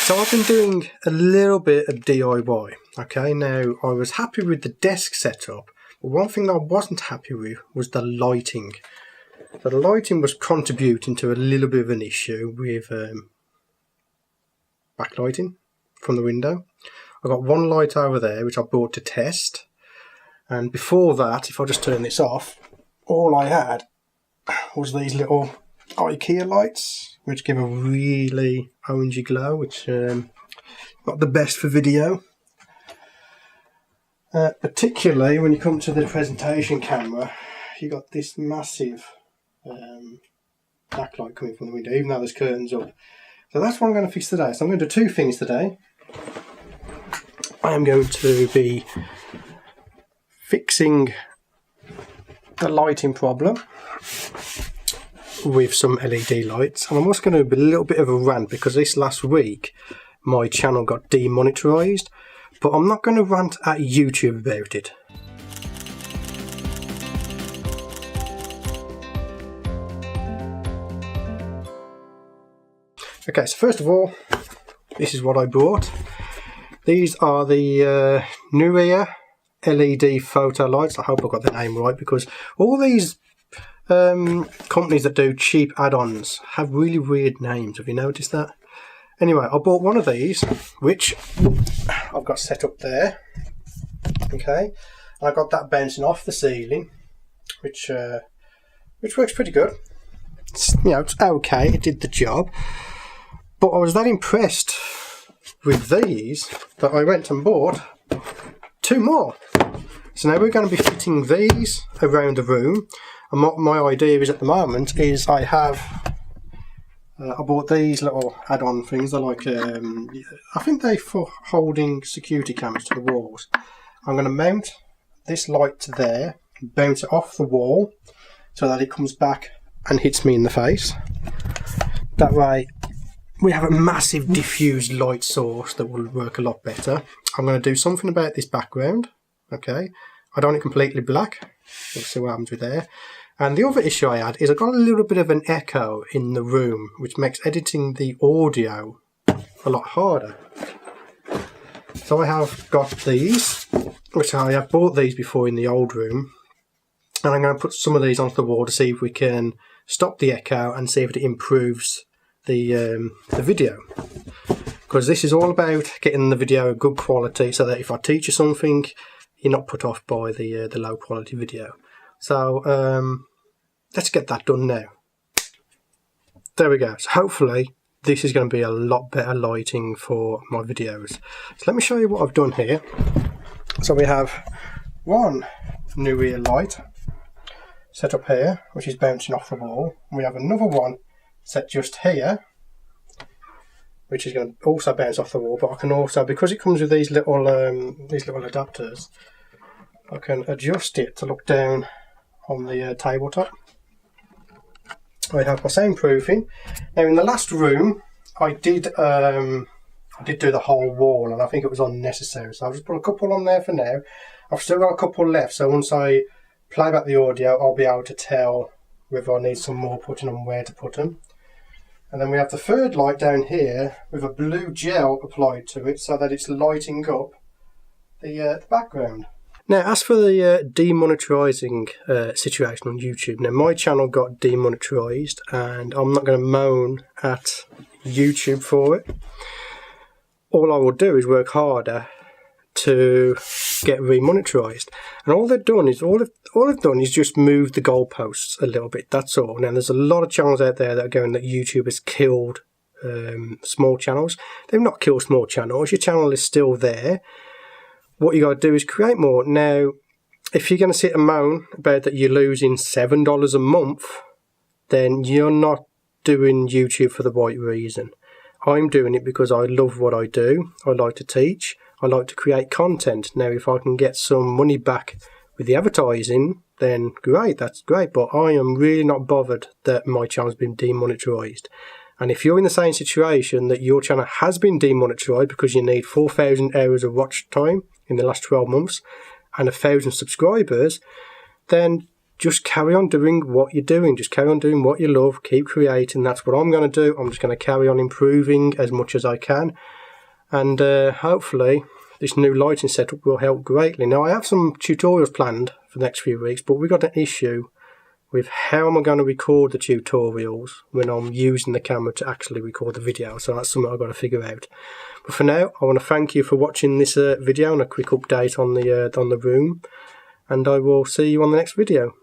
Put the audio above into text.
So I've been doing a little bit of DIY. Okay, now I was happy with the desk setup, but one thing that I wasn't happy with was the lighting. So the lighting was contributing to a little bit of an issue with backlighting from the window. I've got one light over there which I bought to test, and before that, if I just turn this off, all I had was these little IKEA lights which give a really orangey glow, which not the best for video. Particularly when you come to the presentation camera, you got this massive backlight coming from the window, even though there's curtains up. So that's what I'm going to fix today. So I'm going to do two things today. I am going to be fixing the lighting problem with some LED lights, and I'm also going to do a little bit of a rant because this last week my channel got demonetized, but I'm not going to rant at YouTube about it. Okay, so first of all, this is what I bought. These are the Nuria LED photo lights. I hope I got the name right, because all these companies that do cheap add-ons have really weird names. Have you noticed that? Anyway, I bought one of these, which I've got set up there. Okay, and I got that bouncing off the ceiling, which works pretty good. It's, you know, it's okay. It did the job. But I was that impressed with these that I went and bought two more. So now we're going to be fitting these around the room. And what my idea is at the moment is I bought these little add-on things. They're like, I think they're for holding security cameras to the walls. I'm going to mount this light to there, bounce it off the wall so that it comes back and hits me in the face. That way we have a massive diffused light source that will work a lot better. I'm going to do something about this background. Okay, I done it completely black. We'll see what happens with there. And the other issue I had is I got a little bit of an echo in the room, which makes editing the audio a lot harder. So I have got these, which I have bought these before in the old room, and I'm going to put some of these onto the wall to see if we can stop the echo and see if it improves the video, because this is all about getting the video good quality, so that if I teach you something, you're not put off by the low quality video. So let's get that done now. There we go. So hopefully this is going to be a lot better lighting for my videos. So let me show you what I've done here. So we have one new rear light set up here, which is bouncing off the wall. We have another one set just here, which is going to also bounce off the wall, but I can also, because it comes with these little adapters, I can adjust it to look down on the tabletop. I have my soundproofing. Now in the last room I did do the whole wall, and I think it was unnecessary, so I've just put a couple on there for now. I've still got a couple left, so once I play back the audio I'll be able to tell whether I need some more putting and where to put them. And then we have the third light down here with a blue gel applied to it so that it's lighting up the background. Now, as for the demonetizing situation on YouTube, now my channel got demonetized, and I'm not going to moan at YouTube for it. All I will do is work harder to get remonetized, and all they've done is just move the goalposts a little bit. That's all. Now there's a lot of channels out there that are going that YouTube has killed small channels. They've not killed small channels. Your channel is still there. What you got to do is create more. Now if you're going to sit and moan about that you're losing $7 a month, then you're not doing YouTube for the right reason. I'm doing it because I love what I do. I like to teach. I like to create content. Now if I can get some money back with the advertising, then great, that's great, but I am really not bothered that my channel's been demonetized. And if you're in the same situation that your channel has been demonetized because you need 4,000 hours of watch time in the last 12 months and 1,000 subscribers, then just carry on doing what you're doing. Just carry on doing what you love. Keep creating. That's what I'm going to do. I'm just going to carry on improving as much as I can. And hopefully this new lighting setup will help greatly. Now I have some tutorials planned for the next few weeks, but we've got an issue with how am I going to record the tutorials when I'm using the camera to actually record the video. So that's something I've got to figure out. But for now, I want to thank you for watching this video and a quick update on the room. And I will see you on the next video.